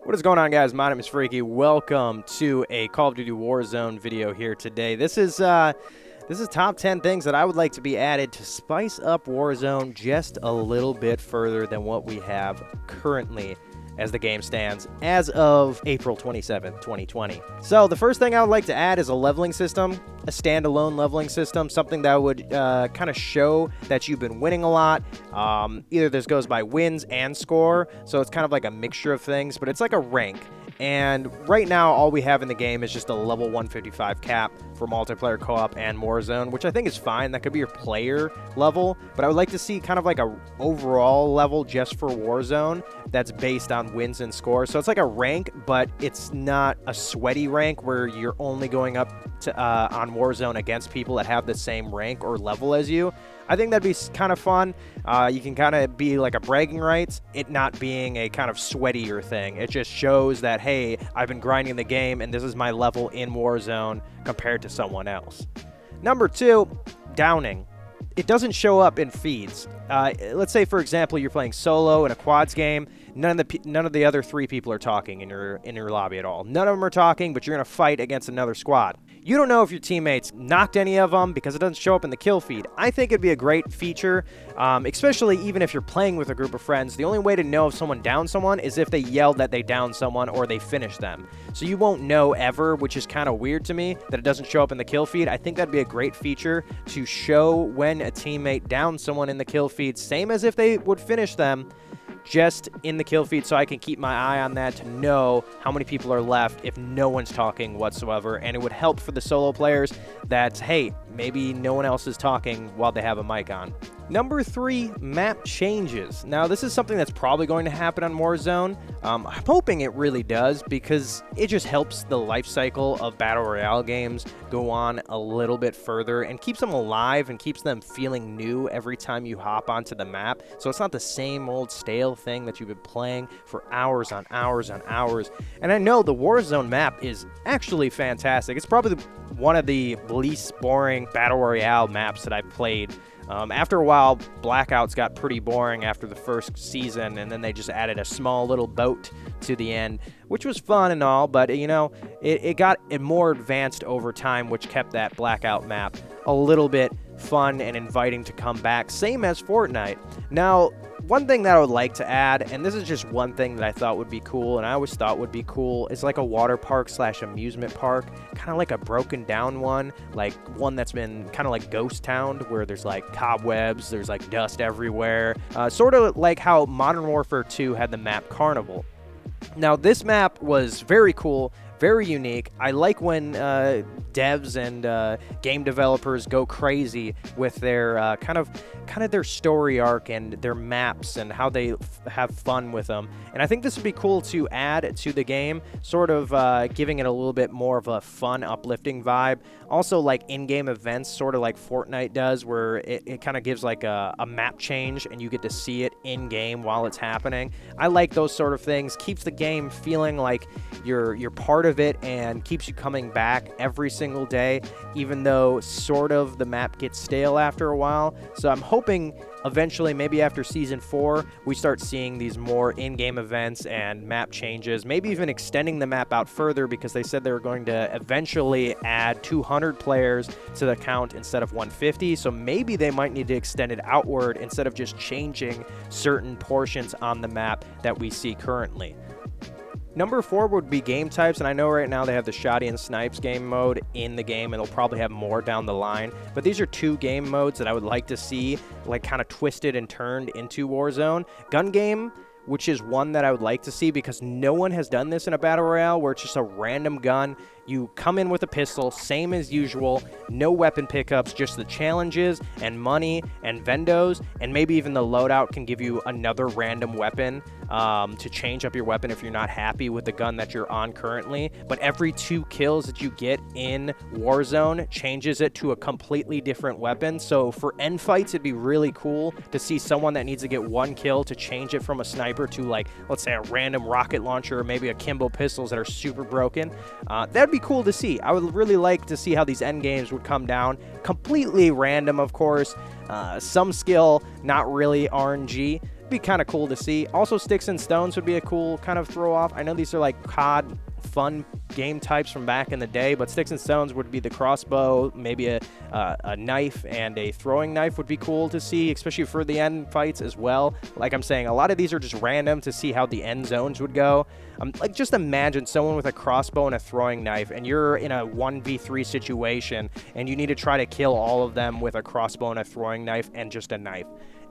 What is going on, guys? My name is Freaky. Welcome to a Call of Duty Warzone video here today. This is top 10 things that I would like to be added to spice up Warzone just a little bit further than what we have currently as the game stands as of April 27th, 2020. So the first thing I would like to add is a leveling system, a standalone leveling system, something that would kind of show that you've been winning a lot. Either this goes by wins and score, so it's kind of like a mixture of things, but it's like a rank. And right now, all we have in the game is just a level 155 cap for multiplayer co-op and Warzone, which I think is fine. That could be your player level, but I would like to see kind of like a overall level just for Warzone that's based on wins and scores. So it's like a rank, but it's not a sweaty rank where you're only going up to on Warzone against people that have the same rank or level as you. I think that'd be kind of fun. You can kind of be like a bragging rights, it not being a kind of sweatier thing. It just shows that, hey, I've been grinding the game and this is my level in Warzone compared to someone else. Number 2, downing. It doesn't show up in feeds. Let's say, for example, you're playing solo in a quads game. None of the other 3 people are talking in your lobby at all. None of them are talking, but you're gonna fight against another squad. You don't know if your teammates knocked any of them because it doesn't show up in the kill feed. I think it'd be a great feature, especially even if you're playing with a group of friends. The only way to know if someone downed someone is if they yelled that they downed someone or they finished them. So you won't know ever, which is kind of weird to me that it doesn't show up in the kill feed. I think that'd be a great feature to show when a teammate downed someone in the kill feed, same as if they would finish them, just in the kill feed, so I can keep my eye on that to know how many people are left if no one's talking whatsoever. And it would help for the solo players that, hey, maybe no one else is talking while they have a mic on. Number 3, map changes. Now, this is something that's probably going to happen on Warzone. I'm hoping it really does because it just helps the life cycle of Battle Royale games go on a little bit further and keeps them alive and keeps them feeling new every time you hop onto the map. So it's not the same old stale thing that you've been playing for hours on hours on hours. And I know the Warzone map is actually fantastic. It's probably one of the least boring Battle Royale maps that I've played. After a while, Blackouts got pretty boring after the first season, and then they just added a small little boat to the end, which was fun and all, but, you know, it got more advanced over time, which kept that Blackout map a little bit fun and inviting to come back, same as Fortnite. Now, one thing that I would like to add, and this is just one thing that I thought would be cool, and I always thought would be cool, is like a water park / amusement park, kind of like a broken down one, like one that's been kind of like Ghost Town, where there's like cobwebs, there's like dust everywhere, sort of like how Modern Warfare 2 had the map Carnival. Now, this map was very cool, very unique. I like when devs and game developers go crazy with their kind of their story arc and their maps and how they have fun with them. And I think this would be cool to add to the game, sort of giving it a little bit more of a fun, uplifting vibe. Also, like in-game events, sort of like Fortnite does, where it kind of gives like a map change and you get to see it in-game while it's happening. I like those sort of things. Keeps the game feeling like you're part of it and keeps you coming back every single day, even though sort of the map gets stale after a while. So I'm hoping eventually, maybe after Season 4, we start seeing these more in-game events and map changes, maybe even extending the map out further, because they said they were going to eventually add 200 players to the count instead of 150, so maybe they might need to extend it outward instead of just changing certain portions on the map that we see currently. Number 4 would be game types, and I know right now they have the Shoddy and Snipes game mode in the game, and they'll probably have more down the line, but these are 2 game modes that I would like to see like kind of twisted and turned into Warzone. Gun game, which is one that I would like to see because no one has done this in a Battle Royale, where it's just a random gun. You come in with a pistol, same as usual, no weapon pickups, just the challenges and money and vendos, and maybe even the loadout can give you another random weapon to change up your weapon if you're not happy with the gun that you're on currently. But every 2 kills that you get in Warzone changes it to a completely different weapon. So for end fights, it'd be really cool to see someone that needs to get 1 kill to change it from a sniper to, like, let's say a random rocket launcher or maybe a Kimbo pistols that are super broken. That'd be cool to see. I would really like to see how these end games would come down. Completely random, of course. Some skill, not really RNG. Be kind of cool to see. Also, sticks and stones would be a cool kind of throw off. I know these are like COD fun game types from back in the day, but sticks and stones would be the crossbow, maybe a knife and a throwing knife would be cool to see, especially for the end fights as well. Like I'm saying, a lot of these are just random to see how the end zones would go. Like just imagine someone with a crossbow and a throwing knife, and you're in a 1v3 situation, and you need to try to kill all of them with a crossbow and a throwing knife and just a knife.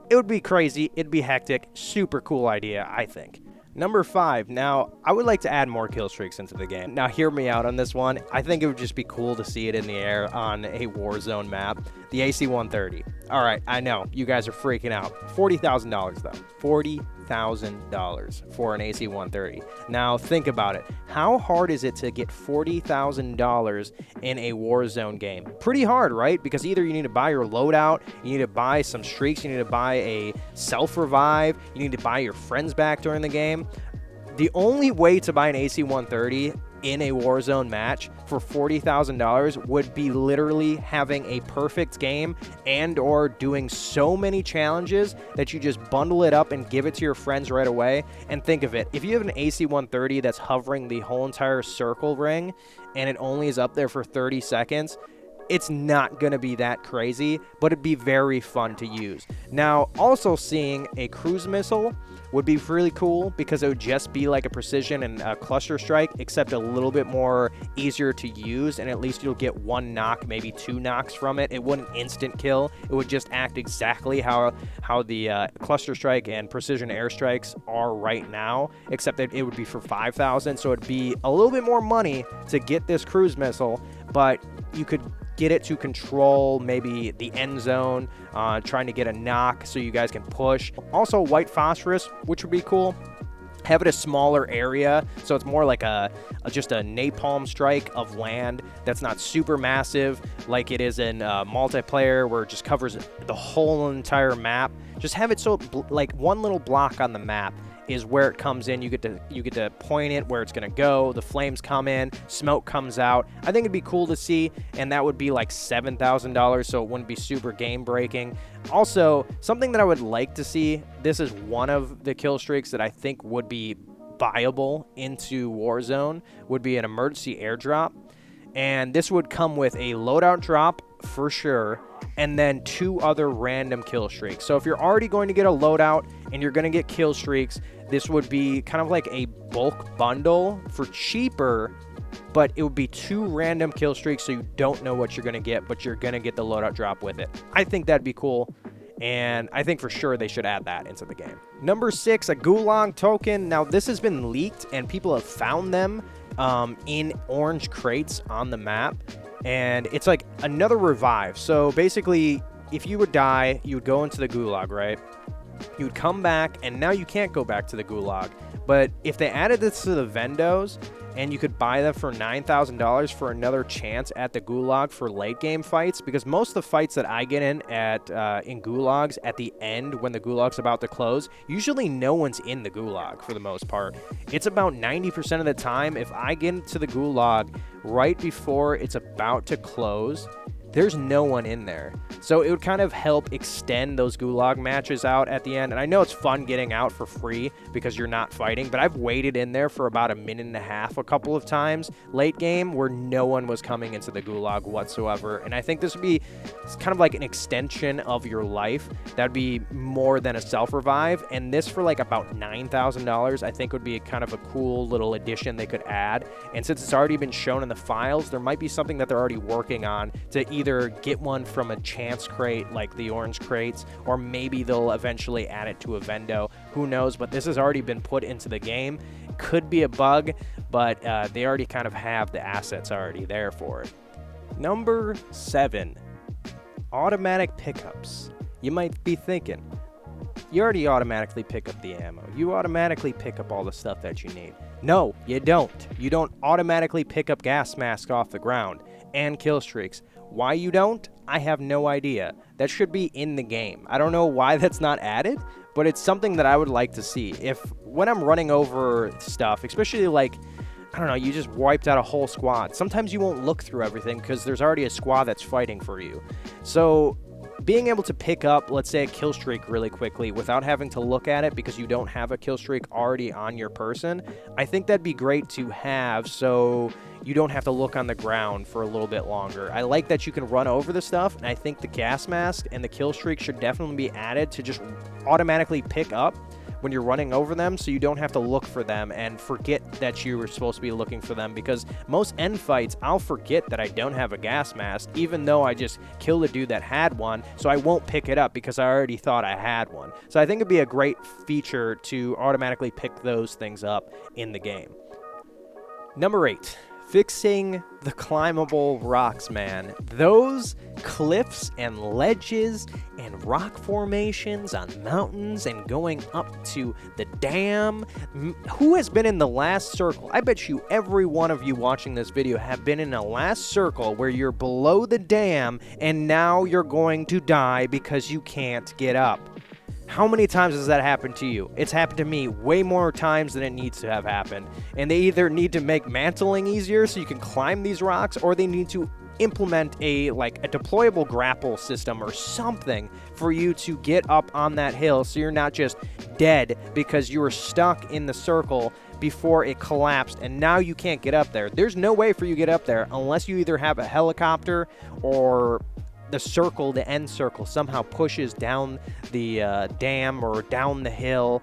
It would be crazy. It'd be hectic. Super cool idea, I think. Number 5. Now, I would like to add more kill streaks into the game. Now, hear me out on this one. I think it would just be cool to see it in the air on a Warzone map. The AC-130. All right, I know. You guys are freaking out. $40,000, though. $40,000 for an AC-130. Now, think about it. How hard is it to get $40,000 in a Warzone game? Pretty hard, right? Because either you need to buy your loadout, you need to buy some streaks, you need to buy a self-revive, you need to buy your friends back during the game. The only way to buy an AC-130 in a Warzone match for $40,000 would be literally having a perfect game and or doing so many challenges that you just bundle it up and give it to your friends right away. And think of it, if you have an AC-130 that's hovering the whole entire circle ring and it only is up there for 30 seconds, it's not going to be that crazy, but it'd be very fun to use. Now, also seeing a cruise missile would be really cool because it would just be like a precision and a cluster strike, except a little bit more easier to use, and at least you'll get one knock, maybe 2 knocks from it. It wouldn't instant kill. It would just act exactly how the cluster strike and precision airstrikes are right now, except that it would be for 5,000, so it'd be a little bit more money to get this cruise missile, but you could get it to control maybe the end zone, trying to get a knock so you guys can push. Also, white phosphorus, which would be cool. Have it a smaller area, so it's more like just a napalm strike of land that's not super massive like it is in multiplayer where it just covers the whole entire map. Just have it so like one little block on the map is where it comes in. You get to point it where it's going to go. The flames come in, smoke comes out. I think it'd be cool to see, and that would be like $7,000, so it wouldn't be super game breaking. Also, something that I would like to see, this is one of the kill streaks that I think would be viable into Warzone, would be an emergency airdrop. And this would come with a loadout drop for sure, and then 2 other random kill streaks. So if you're already going to get a loadout and you're going to get kill streaks, this would be kind of like a bulk bundle for cheaper, but it would be 2 random kill streaks, so you don't know what you're going to get, but you're going to get the loadout drop with it. I think that'd be cool, and I think for sure they should add that into the game. Number 6, a Gulag token. Now, this has been leaked, and people have found them in orange crates on the map, and it's like another revive. So basically, if you would die, you would go into the Gulag, right? You would come back, and now you can't go back to the Gulag. But if they added this to the vendos, and you could buy them for $9,000 for another chance at the Gulag for late game fights, because most of the fights that I get in Gulags at the end when the Gulag's about to close, usually no one's in the Gulag for the most part. It's about 90% of the time, if I get into the Gulag right before it's about to close, there's no one in there. So it would kind of help extend those Gulag matches out at the end. And I know it's fun getting out for free because you're not fighting, but I've waited in there for about a minute and a half a couple of times late game where no one was coming into the Gulag whatsoever. And I think this would be kind of like an extension of your life. That'd be more than a self-revive. And this for like about $9,000, I think would be kind of a cool little addition they could add. And since it's already been shown in the files, there might be something that they're already working on to either get one from a chance crate like the orange crates, or maybe they'll eventually add it to a vendo. Who knows? But this has already been put into the game. Could be a bug, but they already kind of have the assets already there for it. Number 7, automatic pickups. You might be thinking, you already automatically pick up the ammo. You automatically pick up all the stuff that you need. No, you don't. You don't automatically pick up gas masks off the ground and kill streaks. Why you don't? I have no idea. That should be in the game. I don't know why that's not added, but it's something that I would like to see. If when I'm running over stuff, especially like, I don't know, you just wiped out a whole squad. Sometimes you won't look through everything because there's already a squad that's fighting for you. So being able to pick up, let's say, a kill streak really quickly without having to look at it because you don't have a kill streak already on your person, I think that'd be great to have so you don't have to look on the ground for a little bit longer. I like that you can run over the stuff, and I think the gas mask and the kill streak should definitely be added to just automatically pick up when you're running over them, so you don't have to look for them and forget that you were supposed to be looking for them, because most end fights, I'll forget that I don't have a gas mask, even though I just killed a dude that had one, so I won't pick it up because I already thought I had one. So I think it'd be a great feature to automatically pick those things up in the game. Number 8. Fixing the climbable rocks, man. Those cliffs and ledges and rock formations on mountains and going up to the dam. Who has been in the last circle? I bet you every one of you watching this video have been in a last circle where you're below the dam and now you're going to die because you can't get up. How many times has that happened to you? It's happened to me way more times than it needs to have happened. And they either need to make mantling easier so you can climb these rocks, or they need to implement a deployable grapple system or something for you to get up on that hill so you're not just dead because you were stuck in the circle before it collapsed and now you can't get up there. There's no way for you to get up there unless you either have a helicopter or the circle, the end circle, somehow pushes down the dam or down the hill.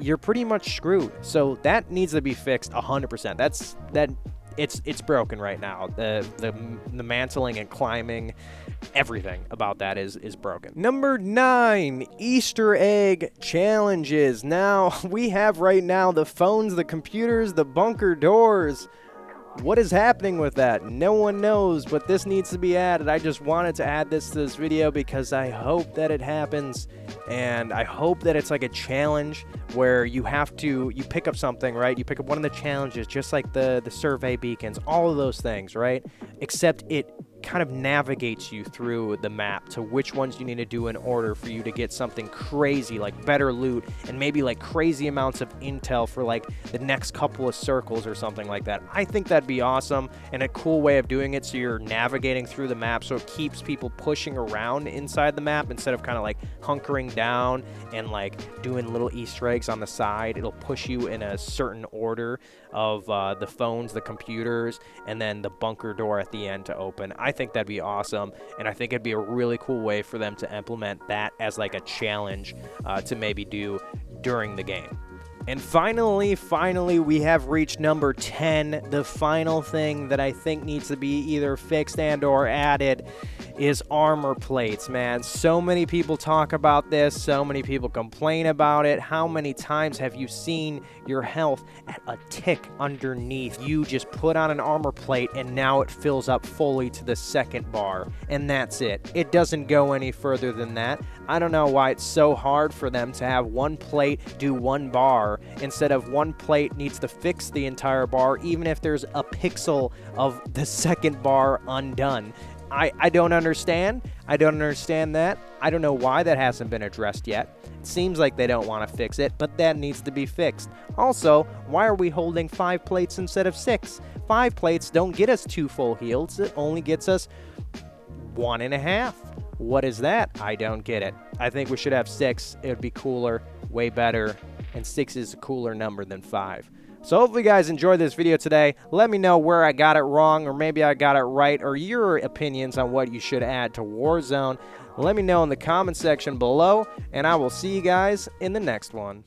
You're pretty much screwed. So that needs to be fixed 100%. It's broken right now. The mantling and climbing, everything about that is broken. Number 9, Easter egg challenges. Now we have right now the phones, the computers, the bunker doors. What is happening with that? No one knows, but this needs to be added. I just wanted to add this to this video because I hope that it happens, and I hope that it's like a challenge where you pick up something, right? You pick up one of the challenges, just like the survey beacons, all of those things, right? Except it kind of navigates you through the map to which ones you need to do in order for you to get something crazy, like better loot and maybe like crazy amounts of intel for like the next couple of circles or something like that. I think that'd be awesome and a cool way of doing it, so you're navigating through the map so it keeps people pushing around inside the map instead of kind of like hunkering down and like doing little Easter eggs on the side. It'll push you in a certain order of the phones, the computers, and then the bunker door at the end to open. I think that'd be awesome, and I think it'd be a really cool way for them to implement that as like a challenge to maybe do during the game. And finally, we have reached number 10. The final thing that I think needs to be either fixed and or added is armor plates, man. So many people talk about this. So many people complain about it. How many times have you seen your health at a tick underneath? You just put on an armor plate and now it fills up fully to the second bar. And that's it. It doesn't go any further than that. I don't know why it's so hard for them to have one plate do one bar instead of one plate needs to fix the entire bar, even if there's a pixel of the second bar undone. I don't understand. I don't understand that. I don't know why that hasn't been addressed yet. It seems like they don't want to fix it, but that needs to be fixed. Also, why are we holding 5 plates instead of 6? 5 plates don't get us 2 full heals. It only gets us 1.5. What is that? I don't get it. I think we should have 6. It would be cooler, way better, and 6 is a cooler number than 5. So hopefully you guys enjoyed this video today. Let me know where I got it wrong, or maybe I got it right, or your opinions on what you should add to Warzone. Let me know in the comment section below, and I will see you guys in the next one.